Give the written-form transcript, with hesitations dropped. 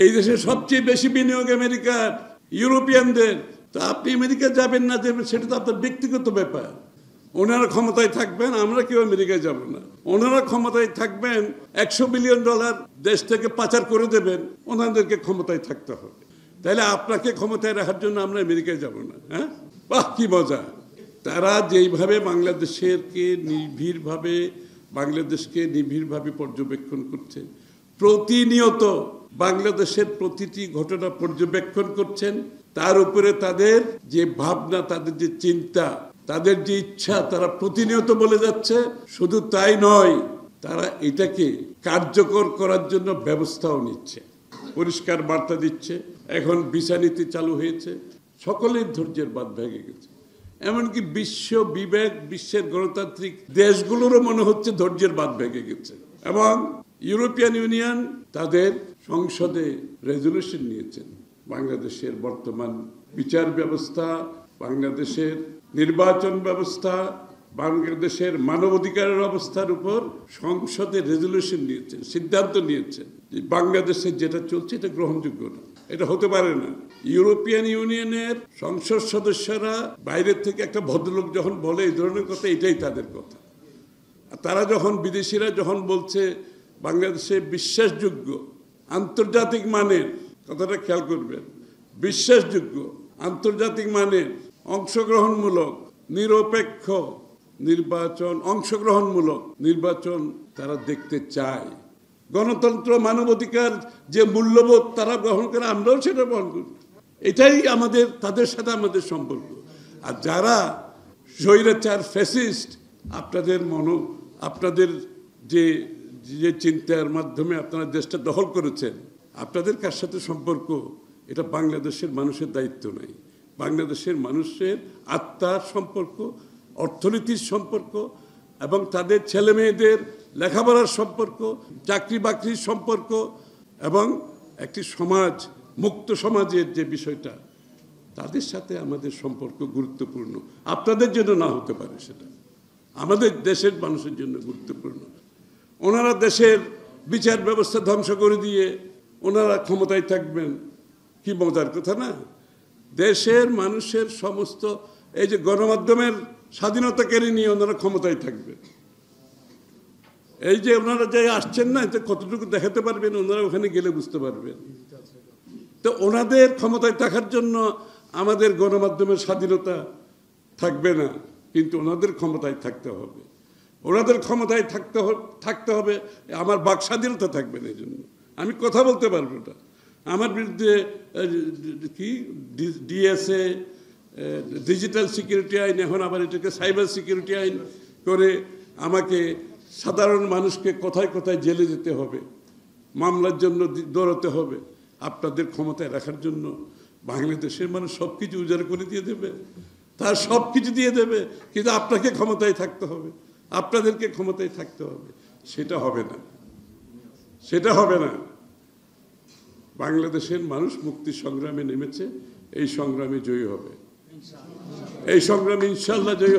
এই দেশে সবচেয়ে বেশি বিনিয়োগ আমেরিকার, ইউরোপিয়ানদের। তো আপনি আমেরিকা যাবেন না যাবেন সেটা তো আপনার ব্যক্তিগত ব্যাপার। ওনারা ক্ষমতায় থাকবেন, আমরা কেউ আমেরিকায় যাব না। ওনারা ক্ষমতায় থাকবেন, $100 বিলিয়ন দেশ থেকে পাচার করে দেবেন, ওনাদেরকে ক্ষমতায় থাকতে হবে। তাহলে আপনাকে ক্ষমতায় রাখার জন্য আমরা আমেরিকায় যাব না। হ্যাঁ, বাহ কি মজা। তারা যেইভাবে বাংলাদেশকে নিবিড়ভাবে পর্যবেক্ষণ করছে, প্রতিনিয়ত বাংলাদেশের প্রতিটি ঘটনা পর্যবেক্ষণ করছেন, তার উপরে তাদের যে ভাবনা, তাদের যে চিন্তা, তাদের যে ইচ্ছা, তারা প্রতিনিয়ত বলে যাচ্ছে। শুধু তাই নয়, তারা এটাকে কার্যকর করার জন্য ব্যবস্থাও নিচ্ছে, পরিষ্কার বার্তা দিচ্ছে। এখন ভিসা নীতি চালু হয়েছে, সকলের ধৈর্যের বাঁধ ভেঙে গেছে। এমনকি বিশ্বের গণতান্ত্রিক দেশগুলোরও মনে হচ্ছে ধৈর্যের বাঁধ ভেঙে গেছে। এবং ইউরোপিয়ান ইউনিয়ন তাদের সংসদে রেজলিউশন নিয়েছেন বাংলাদেশের বর্তমান বিচার ব্যবস্থা, বাংলাদেশের নির্বাচন ব্যবস্থা, বাংলাদেশের মানবাধিকারের অবস্থার উপর সংসদে রেজলিউশন নিয়েছেন, সিদ্ধান্ত নিয়েছেন যে বাংলাদেশে যেটা চলছে এটা গ্রহণযোগ্য না, এটা হতে পারে না। ইউরোপিয়ান ইউনিয়নের সংসদ সদস্যরা বাইরের থেকে একটা ভদ্রলোক যখন বলে এই ধরনের কথা, এটাই তাদের কথা। তারা যখন বিদেশিরা যখন বলছে বাংলাদেশে বিশ্বাসযোগ্য, আন্তর্জাতিক মানের, কথাটা খেয়াল করবেন, বিশ্বাসযোগ্য, আন্তর্জাতিক মানের, অংশগ্রহণমূলক, নিরপেক্ষ নির্বাচন, অংশগ্রহণমূলক নির্বাচন তারা দেখতে চায়। গণতন্ত্র, মানবাধিকার যে মূল্যবোধ তারা গ্রহণ করে, আমরাও সেটা গ্রহণ করি। এটাই তাদের সাথে আমাদের সম্পর্ক। আর যারা স্বৈরাচার, ফ্যাসিস্ট, আপনাদের যে চিন্তার মাধ্যমে আপনারা দেশটা দখল করেছেন, আপনাদের কার সাথে সম্পর্ক, এটা বাংলাদেশের মানুষের দায়িত্ব নাই। বাংলাদেশের মানুষের আত্মার সম্পর্ক, অর্থনীতির সম্পর্ক, এবং তাদের ছেলে মেয়েদের লেখাপড়ার সম্পর্ক, চাকরি বাকরির সম্পর্ক, এবং একটি সমাজ, মুক্ত সমাজের যে বিষয়টা, তাদের সাথে আমাদের সম্পর্ক গুরুত্বপূর্ণ। আপনাদের জন্য না হতে পারে, সেটা আমাদের দেশের মানুষের জন্য গুরুত্বপূর্ণ। ওনারা দেশের বিচার ব্যবস্থা ধ্বংস করে দিয়ে ওনারা ক্ষমতায় থাকবেন, কি মজার কথা না? দেশের মানুষের সমস্ত এই যে গণমাধ্যমের স্বাধীনতা কেড়ে নিয়ে ওনারা ক্ষমতায় থাকবেন। এই যে ওনারা যে আসছেন না, এতে কতটুকু দেখাতে পারবেন ওনারা ওখানে গেলে বুঝতে পারবেন। তো ওনাদের ক্ষমতায় থাকার জন্য আমাদের গণমাধ্যমের স্বাধীনতা থাকবে না, কিন্তু ওনাদের ক্ষমতায় থাকতে হবে। ওনাদের ক্ষমতায় থাকতে হবে, আমার বাক স্বাধীনতা থাকবে না। এই জন্য আমি কথা বলতে পারবো না। আমার বিরুদ্ধে ডিএসএ, ডিজিটাল সিকিউরিটি আইন, এখন আবার এটাকে সাইবার সিকিউরিটি আইন করে আমাকে, সাধারণ মানুষকে কোথায় কোথায় জেলে যেতে হবে, মামলার জন্য দৌড়াতে হবে। আপনাদের ক্ষমতায় রাখার জন্য বাংলাদেশের মানুষ সব কিছু উজাড় করে দিয়ে দেবে, তার সব কিছু দিয়ে দেবে, কিন্তু আপনাকে ক্ষমতায় থাকতে হবে, আপনাদেরকে ক্ষমতায় থাকতে হবে। সেটা হবে না, সেটা হবে না। বাংলাদেশের মানুষ মুক্তি সংগ্রামে নেমেছে, এই সংগ্রামে জয়ী হবে, এই সংগ্রামে ইনশাল্লাহ জয়ী হবে।